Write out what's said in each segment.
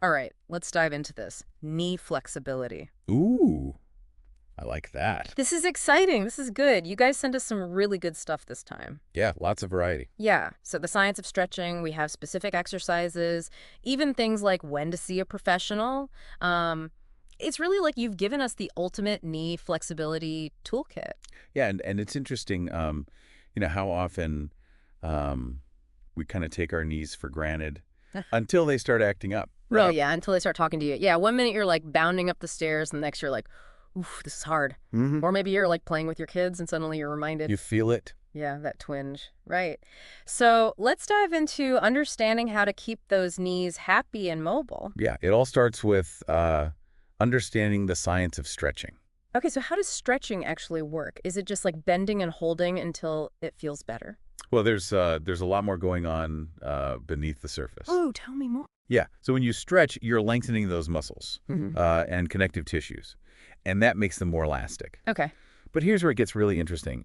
All right, let's dive into this. Knee flexibility. Ooh, I like that. This is exciting. This is good. You guys sent us some really good stuff this time. Yeah, lots of variety. Yeah, so the science of stretching, we have specific exercises, even things like when to see a professional. Um, it's really like you've given us the ultimate knee flexibility toolkit. Yeah, and it's interesting, how often um, we kind of take our knees for granted until they start acting up, Oh, right? yeah, until they start talking to you. Yeah, one minute you're like bounding up the stairs, and the next you're like, oof, this is hard. Hmm. Or maybe you're like playing with your kids, and suddenly you're reminded. You feel it? Yeah, that twinge. Right. So let's dive into understanding how to keep those knees happy and mobile. Yeah, it all starts with understanding the science of stretching. Okay, so how does stretching actually work? Is it just like bending and holding until it feels better? Well, there's a lot more going on beneath the surface. Oh, tell me more. Yeah, so when you stretch, you're lengthening those muscles and connective tissues, and that makes them more elastic. Okay. But here's where it gets really interesting.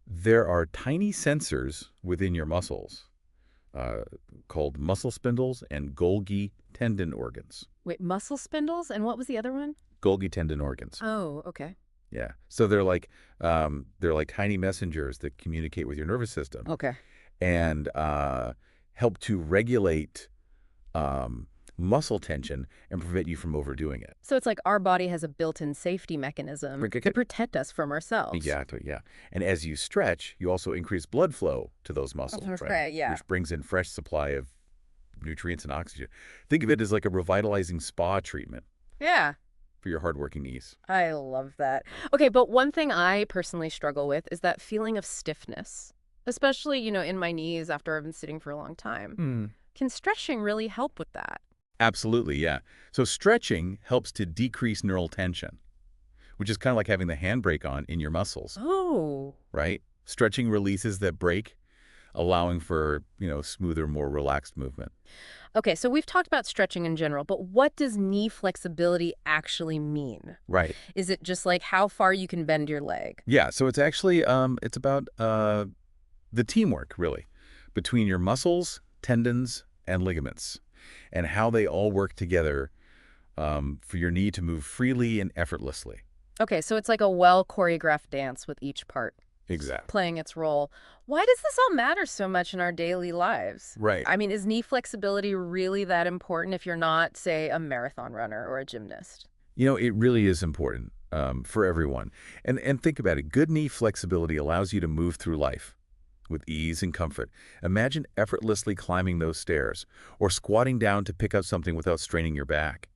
There are tiny sensors within your muscles uh, called muscle spindles and Golgi tendon organs. Wait, muscle spindles? And what was the other one? Golgi tendon organs. Oh, okay. Yeah. So they're like tiny messengers that communicate with your nervous system Okay. and help to regulate um, muscle tension and prevent you from overdoing it. So it's like our body has a built-in safety mechanism to protect us from ourselves. Exactly, yeah. And as you stretch, you also increase blood flow to those muscles, Right, yeah. which brings in fresh supply of nutrients and oxygen. Think of it as like a revitalizing spa treatment Yeah. for your hardworking knees. I love that. Okay, but one thing I personally struggle with is that feeling of stiffness, especially, in my knees after I've been sitting for a long time. Hmm. Can stretching really help with that? Absolutely, yeah. So stretching helps to decrease neural tension, which is kind of like having the handbrake on in your muscles, Oh. right? Stretching releases that brake, allowing for, smoother, more relaxed movement. Okay, so we've talked about stretching in general, but what does knee flexibility actually mean? Right. Is it just like how far you can bend your leg? Yeah, so it's actually it's about the teamwork, really, between your muscles, tendons, and ligaments, and how they all work together for your knee to move freely and effortlessly. Okay, so it's like a well-choreographed dance with each part Exactly. playing its role. Why does this all matter so much in our daily lives? Right. I mean, is knee flexibility really that important if you're not, say, a marathon runner or a gymnast? It really is important for everyone. And think about it. Good knee flexibility allows you to move through life with ease and comfort. Imagine effortlessly climbing those stairs, or squatting down to pick up something without straining your back,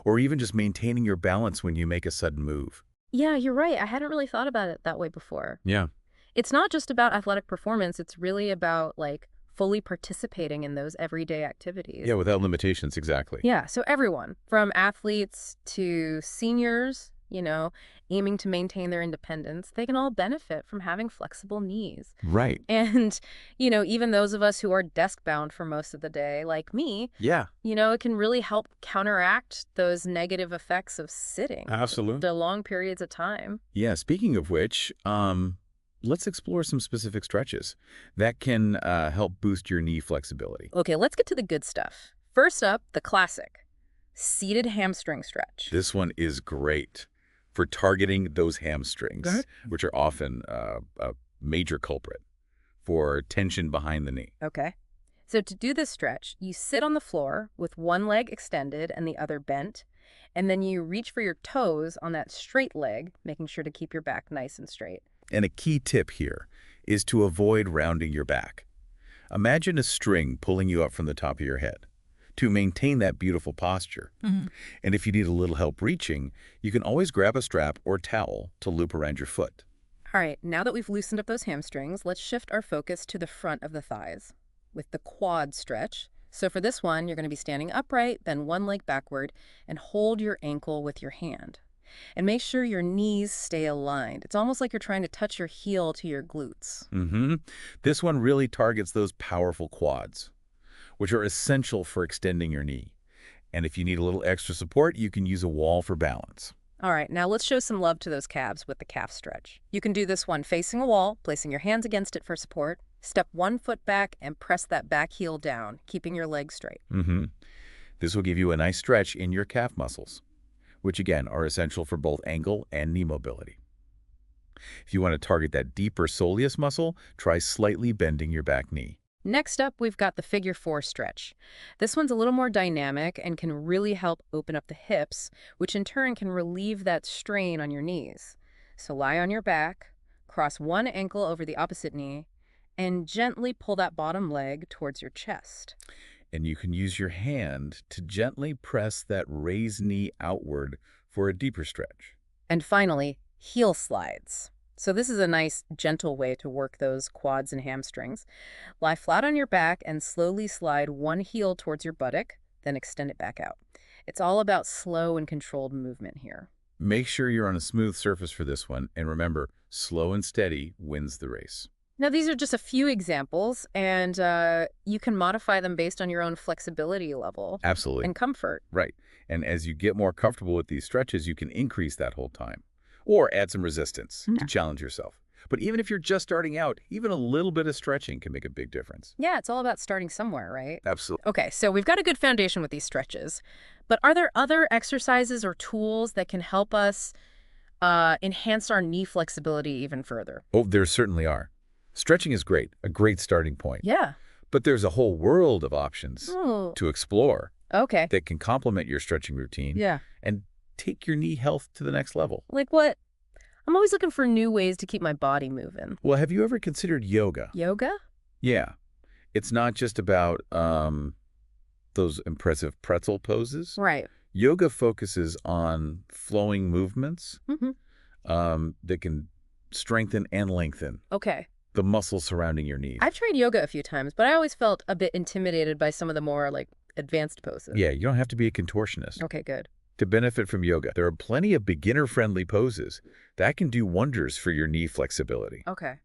or even just maintaining your balance when you make a sudden move. Yeah, you're right. I hadn't really thought about it that way before. Yeah. It's not just about athletic performance. It's really about, like, fully participating in those everyday activities. Yeah, without limitations, exactly. Yeah, so everyone, from athletes to seniors, aiming to maintain their independence, they can all benefit from having flexible knees. Right. And, even those of us who are desk-bound for most of the day, like me, Yeah, it can really help counteract those negative effects of sitting absolutely. the long periods of time. Yeah, speaking of which, let's explore some specific stretches that can help boost your knee flexibility. Okay, let's get to the good stuff. First up, the classic, seated hamstring stretch. This one is great for targeting those Go hamstrings, ahead. which are often a major culprit for tension behind the knee. Okay. So to do this stretch, you sit on the floor with one leg extended and the other bent, and then you reach for your toes on that straight leg, making sure to keep your back nice and straight. And a key tip here is to avoid rounding your back. Imagine a string pulling you up from the top of your head to maintain that beautiful posture. Mhm. And if you need a little help reaching, you can always grab a strap or towel to loop around your foot. All right, now that we've loosened up those hamstrings, let's shift our focus to the front of the thighs with the quad stretch. So for this one, you're going to be standing upright, bend one leg backward, and hold your ankle with your hand. And make sure your knees stay aligned. It's almost like you're trying to touch your heel to your glutes. This one really targets those powerful quads, which are essential for extending your knee. And if you need a little extra support, you can use a wall for balance. All right, now let's show some love to those calves with the calf stretch. You can do this one facing a wall, placing your hands against it for support. Step one foot back and press that back heel down, keeping your leg straight. hmm This will give you a nice stretch in your calf muscles, which again are essential for both ankle and knee mobility. If you want to target that deeper soleus muscle, try slightly bending your back knee. Next up, we've got the figure 4 stretch. This one's a little more dynamic and can really help open up the hips, which in turn can relieve that strain on your knees. So lie on your back, cross one ankle over the opposite knee, and gently pull that bottom leg towards your chest. And you can use your hand to gently press that raised knee outward for a deeper stretch. And finally, heel slides. So this is a nice, gentle way to work those quads and hamstrings. Lie flat on your back and slowly slide one heel towards your buttock, then extend it back out. It's all about slow and controlled movement here. Make sure you're on a smooth surface for this one, and remember, slow and steady wins the race. Now, these are just a few examples, and you can modify them based on your own flexibility level Absolutely. and comfort. Right. And as you get more comfortable with these stretches, you can increase that hold time or add some resistance to challenge yourself. But even if you're just starting out, even a little bit of stretching can make a big difference. Yeah, it's all about starting somewhere, right? Absolutely. Okay, so we've got a good foundation with these stretches, but are there other exercises or tools that can help us enhance our knee flexibility even further? Oh, there certainly are. Stretching is great, a great starting point. Yeah. But there's a whole world of options Oh, to explore okay. that can complement your stretching routine Yeah. and take your knee health to the next level. Like what? I'm always looking for new ways to keep my body moving. Well, have you ever considered yoga? Yoga? Yeah. It's not just about those impressive pretzel poses. Right. Yoga focuses on flowing movements Mm-hmm. that can strengthen and lengthen Okay. the muscles surrounding your knees. I've tried yoga a few times, but I always felt a bit intimidated by some of the more advanced poses. Yeah, you don't have to be a contortionist Okay, good. to benefit from yoga. There are plenty of beginner-friendly poses that can do wonders for your knee flexibility. Okay.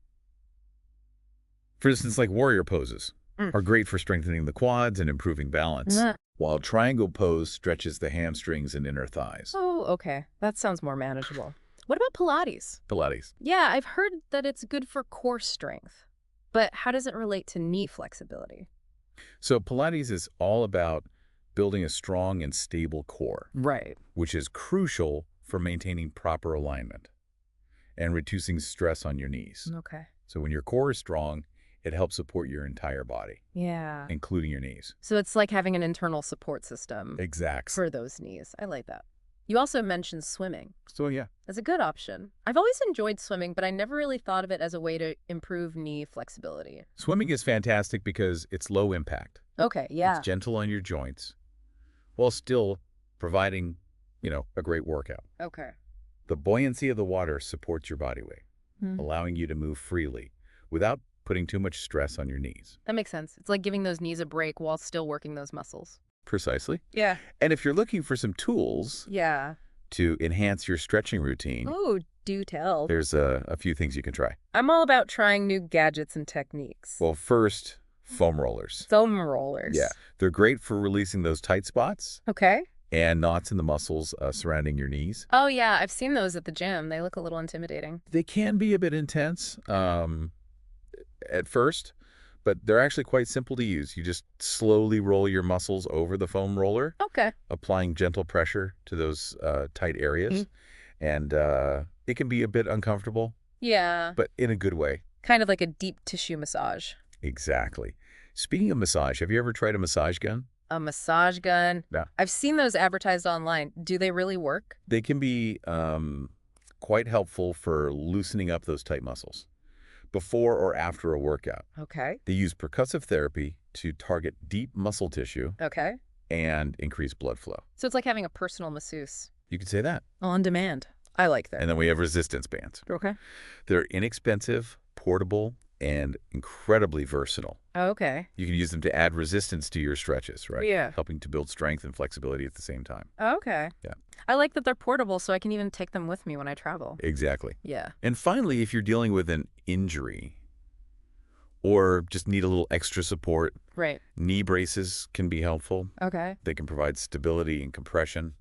For instance, like warrior poses Mm. are great for strengthening the quads and improving balance, Nah. while triangle pose stretches the hamstrings and inner thighs. Oh, okay. That sounds more manageable. What about Pilates? Pilates. Yeah, I've heard that it's good for core strength. But how does it relate to knee flexibility? So Pilates is all about building a strong and stable core, Right. which is crucial for maintaining proper alignment and reducing stress on your knees. Okay. So when your core is strong, it helps support your entire body, Yeah. including your knees. So it's like having an internal support system Exactly. for those knees. I like that. You also mentioned swimming. So yeah, That's a good option. I've always enjoyed swimming, but I never really thought of it as a way to improve knee flexibility. swimming is fantastic because it's low impact. Okay, yeah. It's gentle on your joints while still providing, a great workout. Okay. The buoyancy of the water supports your body weight, allowing you to move freely without putting too much stress on your knees. That makes sense. It's like giving those knees a break while still working those muscles. Precisely. Yeah. And if you're looking for some tools Yeah. to enhance your stretching routine, Oh, do tell. there's a few things you can try. I'm all about trying new gadgets and techniques. Well, first, foam rollers. Foam rollers. Yeah, they're great for releasing those tight spots Okay. and knots in the muscles surrounding your knees. Oh, yeah. I've seen those at the gym. They look a little intimidating. They can be a bit intense at first, but they're actually quite simple to use. You just slowly roll your muscles over the foam roller, Okay. applying gentle pressure to those tight areas. And it can be a bit uncomfortable, Yeah. but in a good way. Kind of like a deep tissue massage. Exactly. Speaking of massage, have you ever tried a massage gun? A massage gun. Yeah. I've seen those advertised online. Do they really work? They can be quite helpful for loosening up those tight muscles before or after a workout. Okay. They use percussive therapy to target deep muscle tissue Okay. and increase blood flow. So it's like having a personal masseuse. You could say that. On demand. I like that. And then we have resistance bands. Okay. They're inexpensive, portable, and incredibly versatile. Okay. You can use them to add resistance to your stretches, right? Yeah. Helping to build strength and flexibility at the same time. Okay. Yeah. I like that they're portable so I can even take them with me when I travel. Exactly. Yeah. And finally, if you're dealing with an injury or just need a little extra support, Right. knee braces can be helpful. Okay. They can provide stability and compression,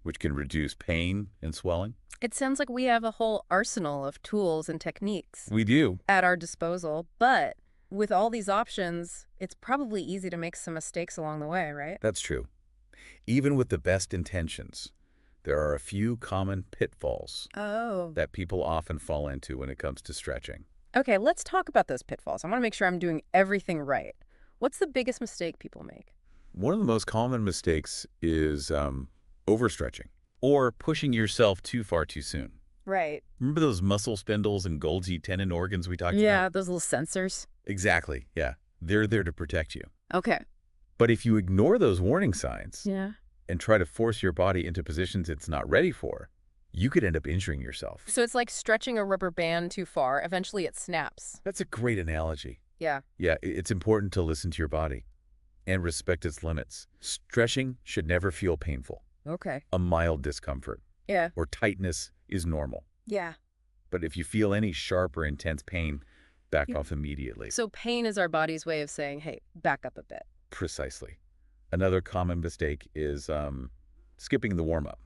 which can reduce pain and swelling. It sounds like we have a whole arsenal of tools and techniques We do. at our disposal, but with all these options, it's probably easy to make some mistakes along the way, right? That's true. Even with the best intentions, there are a few common pitfalls Oh. that people often fall into when it comes to stretching. Okay, let's talk about those pitfalls. I want to make sure I'm doing everything right. What's the biggest mistake people make? One of the most common mistakes is overstretching or pushing yourself too far too soon. Right. Remember those muscle spindles and Golgi tendon organs we talked about? Yeah, those little sensors. Exactly, yeah. They're there to protect you. Okay. But if you ignore those warning signs Yeah. and try to force your body into positions it's not ready for, you could end up injuring yourself. So it's like stretching a rubber band too far. Eventually it snaps. That's a great analogy. Yeah. Yeah, it's important to listen to your body and respect its limits. Stretching should never feel painful. Okay. A mild discomfort Yeah. or tightness is normal. Yeah. But if you feel any sharp or intense pain, back Yeah. off immediately. So pain is our body's way of saying, hey, back up a bit. Precisely. Another common mistake is skipping the warm-up.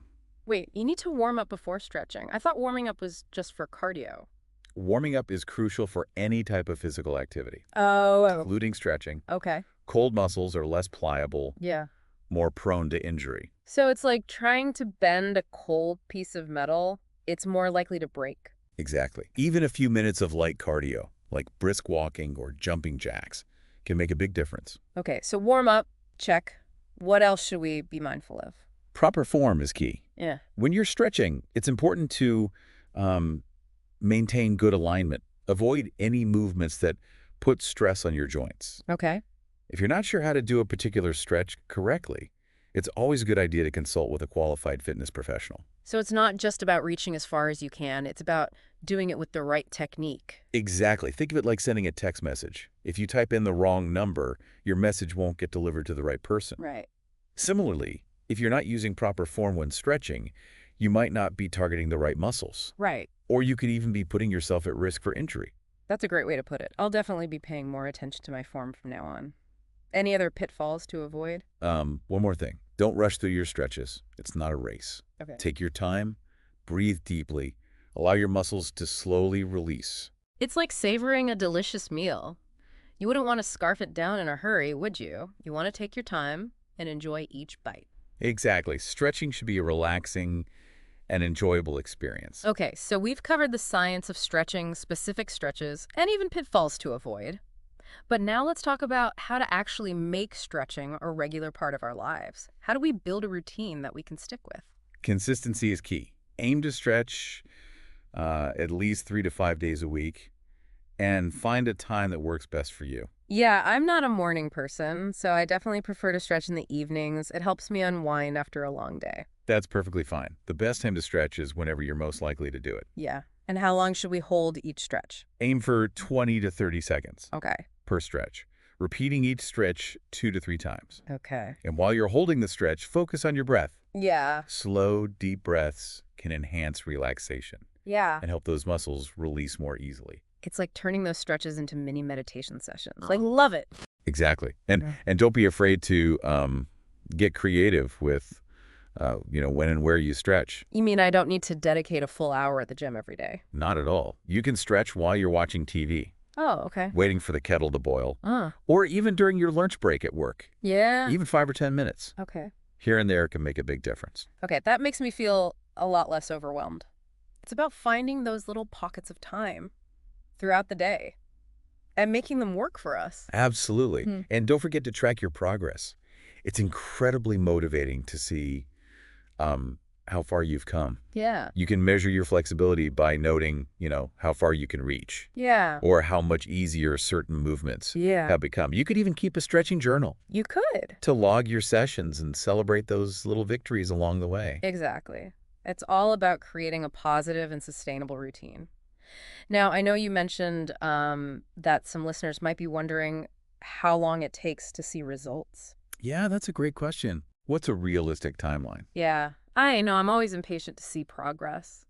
Wait, you need to warm up before stretching. I thought warming up was just for cardio. Warming up is crucial for any type of physical activity, Oh. including stretching. Okay. Cold muscles are less pliable, Yeah. more prone to injury. So it's like trying to bend a cold piece of metal. It's more likely to break. Exactly. Even a few minutes of light cardio, like brisk walking or jumping jacks, can make a big difference. Okay, so warm up, check. What else should we be mindful of? Proper form is key. Yeah. When you're stretching, it's important to maintain good alignment. Avoid any movements that put stress on your joints. Okay. If you're not sure how to do a particular stretch correctly, it's always a good idea to consult with a qualified fitness professional. So it's not just about reaching as far as you can. It's about doing it with the right technique. Exactly. Think of it like sending a text message. If you type in the wrong number, your message won't get delivered to the right person. Right. Similarly, if you're not using proper form when stretching, you might not be targeting the right muscles, Right. or you could even be putting yourself at risk for injury. That's a great way to put it. I'll definitely be paying more attention to my form from now on. Any other pitfalls to avoid? One more thing. Don't rush through your stretches. It's not a race. Okay. Take your time, breathe deeply, allow your muscles to slowly release. It's like savoring a delicious meal. You wouldn't want to scarf it down in a hurry, would you? You want to take your time and enjoy each bite. Exactly. Stretching should be a relaxing and enjoyable experience. Okay, so we've covered the science of stretching, specific stretches, and even pitfalls to avoid. But now let's talk about how to actually make stretching a regular part of our lives. How do we build a routine that we can stick with? Consistency is key. Aim to stretch at least 3 to 5 days a week and find a time that works best for you. Yeah, I'm not a morning person, so I definitely prefer to stretch in the evenings. It helps me unwind after a long day. That's perfectly fine. The best time to stretch is whenever you're most likely to do it. Yeah. And how long should we hold each stretch? Aim for 20 to 30 seconds Okay. per stretch, repeating each stretch 2 to 3 times. Okay. And while you're holding the stretch, focus on your breath. Yeah. Slow, deep breaths can enhance relaxation Yeah. and help those muscles release more easily. It's like turning those stretches into mini meditation sessions. I love it. Exactly. And Yeah. and don't be afraid to get creative with when and where you stretch. You mean I don't need to dedicate a full hour at the gym every day? Not at all. You can stretch while you're watching TV, Oh, okay. waiting for the kettle to boil, Ah, or even during your lunch break at work. yeah. Even 5 or 10 minutes. Okay. Here and there can make a big difference. Okay, that makes me feel a lot less overwhelmed. It's about finding those little pockets of time throughout the day and making them work for us. Absolutely. Hmm. And don't forget to track your progress. It's incredibly motivating to see how far you've come. Yeah. You can measure your flexibility by noting, how far you can reach Yeah. or how much easier certain movements Yeah. have become. You could even keep a stretching journal You could. to log your sessions and celebrate those little victories along the way. Exactly. It's all about creating a positive and sustainable routine. Now, I know you mentioned that some listeners might be wondering how long it takes to see results. Yeah, that's a great question. What's a realistic timeline? Yeah, I know. I'm always impatient to see progress.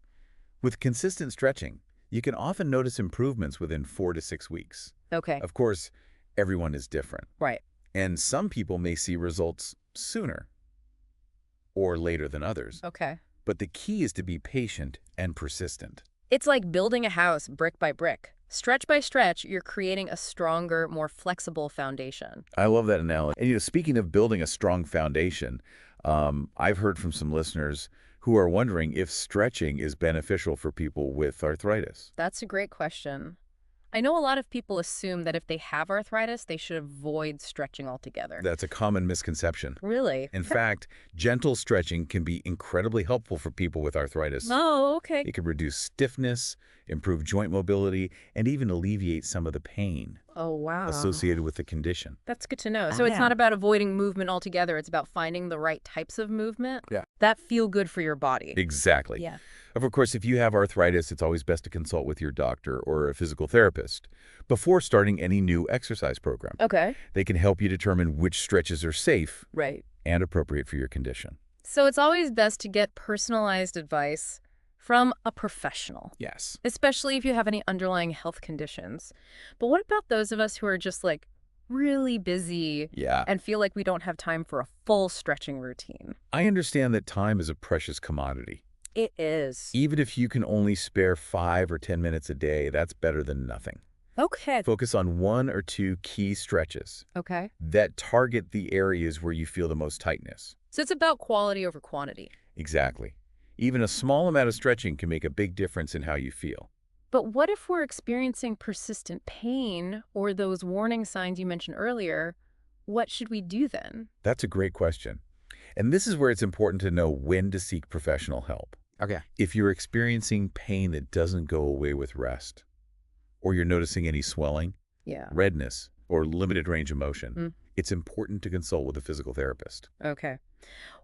With consistent stretching, you can often notice improvements within 4 to 6 weeks. Okay. Of course, everyone is different, Right. and some people may see results sooner or later than others. Okay. But the key is to be patient and persistent. It's like building a house brick by brick. Stretch by stretch, you're creating a stronger, more flexible foundation. I love that analogy. And, speaking of building a strong foundation, I've heard from some listeners who are wondering if stretching is beneficial for people with arthritis. That's a great question. I know a lot of people assume that if they have arthritis, they should avoid stretching altogether. That's a common misconception. Really? In fact, gentle stretching can be incredibly helpful for people with arthritis. Oh, okay. It can reduce stiffness, improve joint mobility, and even alleviate some of the pain Oh, wow. associated with the condition. That's good to know. Oh, So it's yeah. not about avoiding movement altogether. It's about finding the right types of movement Yeah. that feel good for your body. Exactly. Yeah. Of course, if you have arthritis, it's always best to consult with your doctor or a physical therapist before starting any new exercise program. Okay. They can help you determine which stretches are safe Right. and appropriate for your condition. So it's always best to get personalized advice from a professional, Yes. especially if you have any underlying health conditions. But what about those of us who are just like really busy Yeah. and feel like we don't have time for a full stretching routine? I understand that time is a precious commodity. It is. Even if you can only spare 5 or 10 minutes a day, that's better than nothing. Okay. Focus on 1 or 2 key stretches Okay. that target the areas where you feel the most tightness. So it's about quality over quantity. Exactly. Even a small amount of stretching can make a big difference in how you feel. But what if we're experiencing persistent pain or those warning signs you mentioned earlier? What should we do then? That's a great question. And this is where it's important to know when to seek professional help. Okay. If you're experiencing pain that doesn't go away with rest, or you're noticing any swelling, Yeah. redness, or limited range of motion, Mm. it's important to consult with a physical therapist. Okay.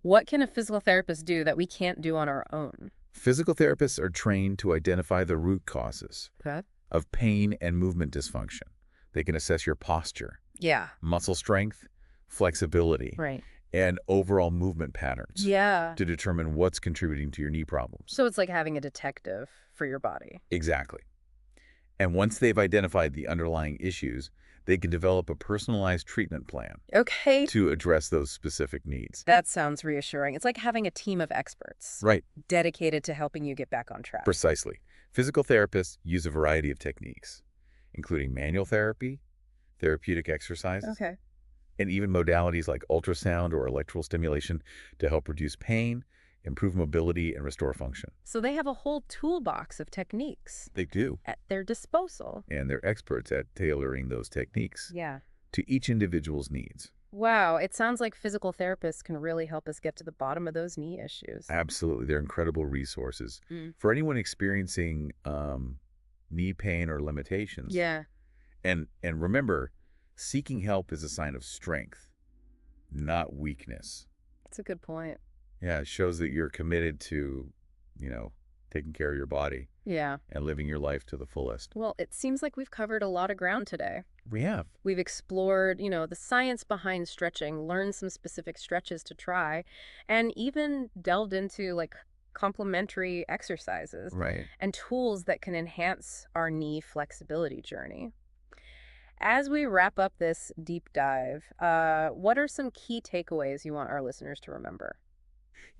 What can a physical therapist do that we can't do on our own? Physical therapists are trained to identify the root causes Okay. of pain and movement dysfunction. They can assess your posture, Yeah. muscle strength, flexibility, Right. and overall movement patterns Yeah. to determine what's contributing to your knee problems. So it's like having a detective for your body. Exactly. And once they've identified the underlying issues, they can develop a personalized treatment plan Okay. to address those specific needs. That sounds reassuring. It's like having a team of experts Right, dedicated to helping you get back on track. precisely. Physical therapists use a variety of techniques, including manual therapy, therapeutic exercises, Okay. and even modalities like ultrasound or electrical stimulation to help reduce pain, improve mobility, and restore function. So they have a whole toolbox of techniques They do, at their disposal. and they're experts at tailoring those techniques Yeah. to each individual's needs. Wow, it sounds like physical therapists can really help us get to the bottom of those knee issues. Absolutely. They're incredible resources. Mm. For anyone experiencing knee pain or limitations. Yeah. And remember, seeking help is a sign of strength, not weakness. That's a good point. Yeah, it shows that you're committed to, taking care of your body Yeah. and living your life to the fullest. Well, it seems like we've covered a lot of ground today. We have. We've explored, the science behind stretching, learned some specific stretches to try, and even delved into like complementary exercises Right. and tools that can enhance our knee flexibility journey. As we wrap up this deep dive, what are some key takeaways you want our listeners to remember?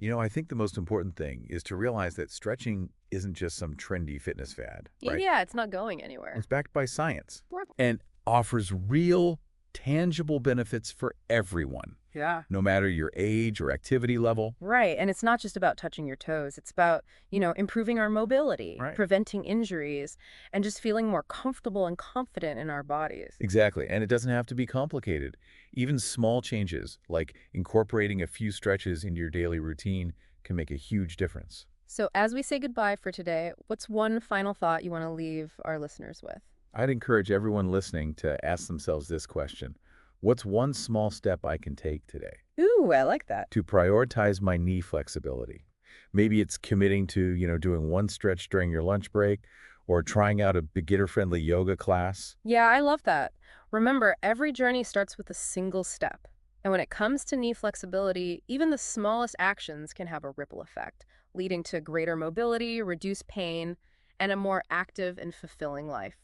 I think the most important thing is to realize that stretching isn't just some trendy fitness fad, right? Yeah, it's not going anywhere. It's backed by science Right. and offers real, tangible benefits for everyone, Yeah. no matter your age or activity level. Right. And it's not just about touching your toes. It's about, improving our mobility, Right. preventing injuries, and just feeling more comfortable and confident in our bodies. Exactly. And it doesn't have to be complicated. Even small changes, like incorporating a few stretches into your daily routine, can make a huge difference. So as we say goodbye for today, what's one final thought you want to leave our listeners with? I'd encourage everyone listening to ask themselves this question. What's one small step I can take today Ooh, I like that. to prioritize my knee flexibility? Maybe it's committing to, doing one stretch during your lunch break or trying out a beginner-friendly yoga class. Yeah, I love that. Remember, every journey starts with a single step. And when it comes to knee flexibility, even the smallest actions can have a ripple effect, leading to greater mobility, reduced pain, and a more active and fulfilling life.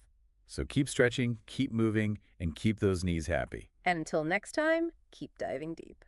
So keep stretching, keep moving, and keep those knees happy. And until next time, keep diving deep.